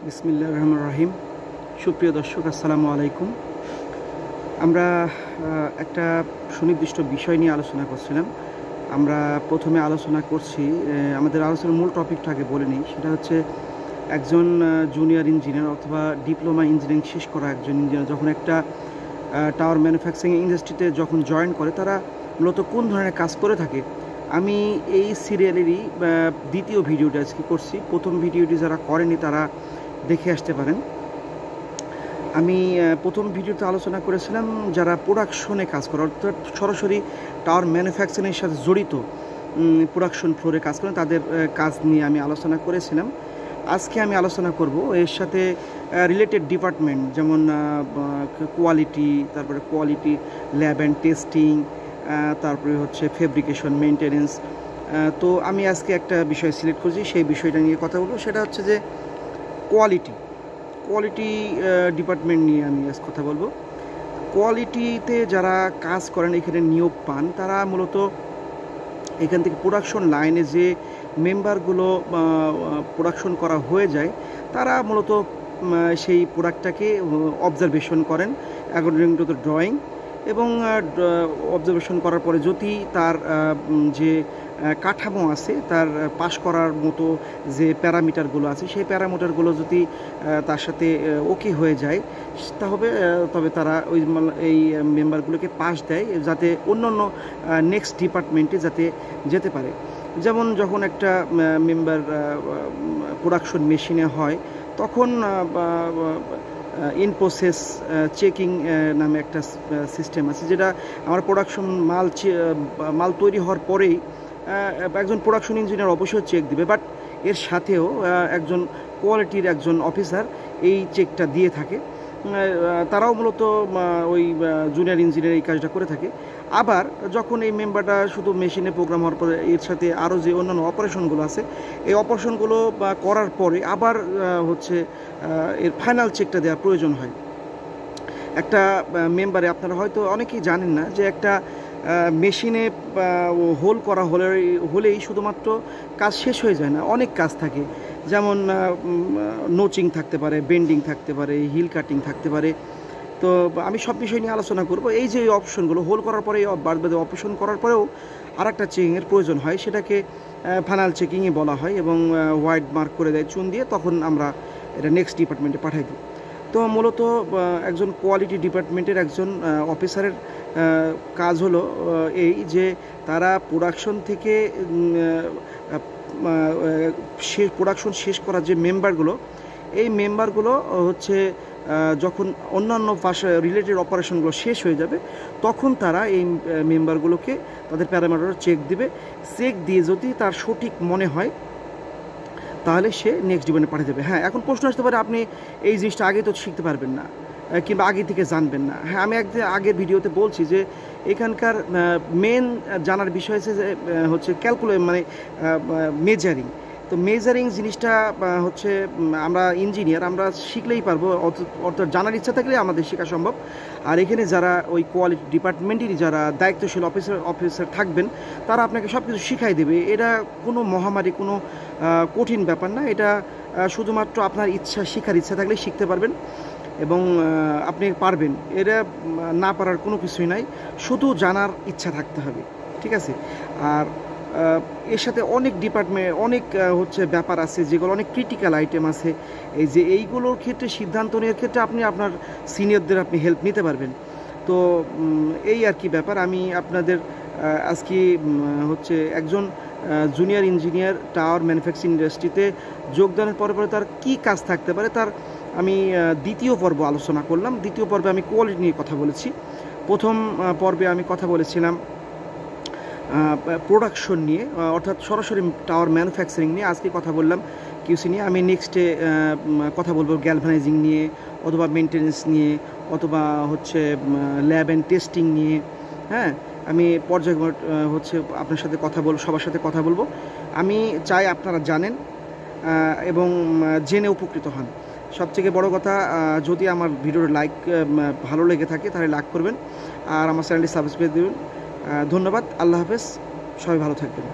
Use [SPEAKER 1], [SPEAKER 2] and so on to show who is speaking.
[SPEAKER 1] বিসমিল্লাহির রহমানির রহিম। সুপ্রিয় দর্শক, আসসালামু আলাইকুম। আমরা একটা সুনির্দিষ্ট বিষয় নিয়ে আলোচনা করছিলাম। আমরা প্রথমে আলোচনা করছি, আমাদের আলোচনার মূল টপিকটা আগে বলে নিই। সেটা হচ্ছে একজন জুনিয়র ইঞ্জিনিয়ার অথবা ডিপ্লোমা ইঞ্জিনিয়ারিং শেষ করা একজন ইঞ্জিনিয়ার যখন একটা টাওয়ার ম্যানুফ্যাকচারিং ইন্ডাস্ট্রিতে যখন জয়েন করে, তারা মূলত কোন ধরনের কাজ করে থাকে। আমি এই সিরিয়ালেরই দ্বিতীয় ভিডিওটা আজকে করছি। প্রথম ভিডিওটি যারা করেনি তারা দেখে আসতে পারেন। আমি প্রথম ভিডিওতে আলোচনা করেছিলাম যারা প্রোডাকশনে কাজ করে, অর্থাৎ সরাসরি টাওয়ার ম্যানুফ্যাকচারিংয়ের সাথে জড়িত প্রোডাকশন ফ্লোরে কাজ করেন, তাদের কাজ নিয়ে আমি আলোচনা করেছিলাম। আজকে আমি আলোচনা করব এর সাথে রিলেটেড ডিপার্টমেন্ট, যেমন কোয়ালিটি, তারপরে কোয়ালিটি ল্যাব অ্যান্ড টেস্টিং, তারপরে হচ্ছে ফেব্রিকেশন, মেনটেনেন্স। তো আমি আজকে একটা বিষয় সিলেক্ট করছি, সেই বিষয়টা নিয়ে কথা বলবো। সেটা হচ্ছে যে কোয়ালিটি ডিপার্টমেন্ট নিয়ে আমি আজ কথা বলবো। কোয়ালিটিতে যারা কাজ করেন, এখানে নিয়োগ পান, তারা মূলত এখান থেকে প্রোডাকশন লাইনে যে মেম্বারগুলো প্রোডাকশন করা হয়ে যায়, তারা মূলত সেই প্রোডাক্টটাকে অবজারভেশন করেন অ্যাকর্ডিং টু দ্য ড্রয়িং, এবং অবজারভেশন করার পরে যদি তার যে কাঠামো আছে, তার পাস করার মতো যে প্যারামিটারগুলো আছে, সেই প্যারামিটারগুলো যদি তার সাথে ওকে হয়ে যায়, তবে তারা এই মেম্বারগুলোকে পাস দেয়, যাতে অন্য নেক্সট ডিপার্টমেন্টে যাতে যেতে পারে। যেমন যখন একটা মেম্বার প্রোডাকশন মেশিনে হয়, তখন ইন প্রসেস চেকিং নামে একটা সিস্টেম আছে, যেটা আমার প্রোডাকশন মাল তৈরি হওয়ার পরেই একজন প্রোডাকশন ইঞ্জিনিয়ার অবশ্যই চেক দিবে, বাট এর সাথেও একজন কোয়ালিটির একজন অফিসার এই চেকটা দিয়ে থাকে। তারাও মূলত ওই জুনিয়র ইঞ্জিনিয়ার এই কাজটা করে থাকে। আবার যখন এই মেম্বারটা শুধু মেশিনে প্রোগ্রাম হওয়ার পরে, এর সাথে আরও যে অন্যান্য অপারেশনগুলো আছে, এই অপারেশনগুলো করার পরে আবার হচ্ছে এর ফাইনাল চেকটা দেওয়ার প্রয়োজন হয়। একটা মেম্বারে, আপনারা হয়তো অনেকেই জানেন না যে একটা মেশিনে হোল করা হলেই শুধুমাত্র কাজ শেষ হয়ে যায় না, অনেক কাজ থাকে। যেমন নোচিং থাকতে পারে, বেন্ডিং থাকতে পারে, হিল কাটিং থাকতে পারে। তো আমি সব বিষয় নিয়ে আলোচনা করব। এই যে অপশনগুলো হোল করার পরে, বাদবাকি অপারেশন করার পরেও আর একটা চেকিংয়ের প্রয়োজন হয়, সেটাকে ফাইনাল চেকিংই বলা হয়, এবং হোয়াইট মার্ক করে দেয় চুন দিয়ে, তখন আমরা এটা নেক্সট ডিপার্টমেন্টে পাঠাই দিই। তো মূলত একজন কোয়ালিটি ডিপার্টমেন্টের একজন অফিসারের কাজ হলো এই যে তারা প্রোডাকশন থেকে প্রোডাকশন শেষ করার যে মেম্বারগুলো, এই মেম্বারগুলো হচ্ছে যখন অন্যান্য পাশে রিলেটেড অপারেশনগুলো শেষ হয়ে যাবে, তখন তারা এই মেম্বারগুলোকে তাদের প্যারামিটার চেক দিবে। চেক দিয়ে যদি তার সঠিক মনে হয়, তাহলে সে নেক্সট ডিপার্টমেন্টে পাঠিয়ে যাবে। হ্যাঁ, এখন প্রশ্ন আসতে পারে, আপনি এই জিনিসটা আগে তো শিখতে পারবেন না, কিংবা আগে থেকে জানবেন না। হ্যাঁ, আমি একদিন আগের ভিডিওতে বলছি যে এখানকার মেন জানার বিষয় হচ্ছে মানে মেজারিং। তো মেজারিং জিনিসটা হচ্ছে আমরা ইঞ্জিনিয়ার, আমরা শিখলেই পারবো, অর্থাৎ জানার ইচ্ছা থাকলে আমাদের শেখা সম্ভব। আর এখানে যারা ওই কোয়ালিটি ডিপার্টমেন্টেরই যারা দায়িত্বশীল অফিসার থাকবেন, তারা আপনাকে সব কিছু শিখাই দেবে। এটা কোনো মহামারী, কোনো কঠিন ব্যাপার না। এটা শুধুমাত্র আপনার শেখার ইচ্ছা থাকলে শিখতে পারবেন, এবং আপনি পারবেন। এটা না পারার কোনো কিছুই নাই, শুধু জানার ইচ্ছা থাকতে হবে, ঠিক আছে? আর এর সাথে অনেক ডিপার্টমেন্ট, অনেক হচ্ছে ব্যাপার আছে, যেগুলো অনেক ক্রিটিক্যাল আইটেম আছে। এই যে এইগুলোর ক্ষেত্রে সিদ্ধান্ত নেওয়ার ক্ষেত্রে আপনি আপনার সিনিয়রদের আপনি হেল্প নিতে পারবেন। তো এই আর কি ব্যাপার। আমি আপনাদের আজকে হচ্ছে একজন জুনিয়র ইঞ্জিনিয়ার টাওয়ার ম্যানুফ্যাকচারিং ইন্ডাস্ট্রিতে যোগদানের পরে তার কি কাজ থাকতে পারে, তার আমি দ্বিতীয় পর্ব আলোচনা করলাম। দ্বিতীয় পর্বে আমি কোয়ালিটি নিয়ে কথা বলেছি। প্রথম পর্বে আমি কথা বলেছিলাম প্রোডাকশন নিয়ে, অর্থাৎ সরাসরি টাওয়ার ম্যানুফ্যাকচারিং নিয়ে। আজকে কথা বললাম কিউসি নিয়ে। আমি নেক্সটে কথা বলবো গ্যালভানাইজিং নিয়ে, অথবা মেনটেনেন্স নিয়ে, অথবা হচ্ছে ল্যাব অ্যান্ড টেস্টিং নিয়ে। হ্যাঁ, আমি পর্যায়ক্রমে হচ্ছে আপনার সাথে সবার সাথে কথা বলবো। আমি চাই আপনারা জানেন এবং জেনে উপকৃত হন। সবথেকে বড় কথা, যদি আমার ভিডিওর ভালো লেগে থাকে তাহলে লাইক করবেন, আর আমার চ্যানেলটি সাবস্ক্রাইব দেবেন। ধন্যবাদ। আল্লাহ হাফেজ। সবাই ভালো থাকবেন।